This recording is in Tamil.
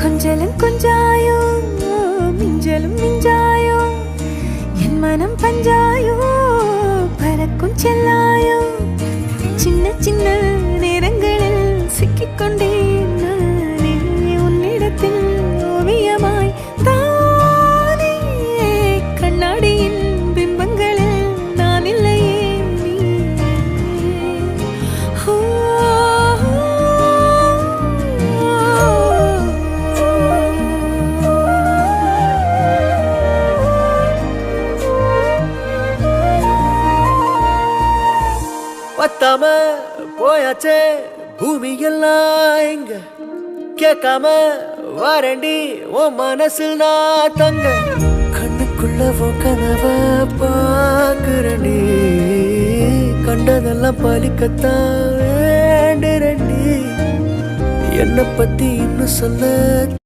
கொஞ்சலும் கொஞ்சாயோ மிஞ்சலும் மிஞ்சாயோ என் மனம் பஞ்சாயோ பறக்கும் செல்லாயோ சின்ன சின்ன நேரங்களில் சிக்கிக்கொண்டேன் நானே உன்னிடத்தில் ஓவியமாய் தானே கண்ணாடியின் பிம்பங்களில் நான் இல்லையே பத்தாம போயாச்சே பூமி எல்லாம் இங்க கேட்காம வாரண்டி உன் மனசில் நான் தங்க கண்ணுக்குள்ள உன் கனவ பாக்குறண்டி கண்டதெல்லாம் பலிக்கத்தான் வேண்டுறண்டி என்னை பத்தி இன்னும் சொல்ல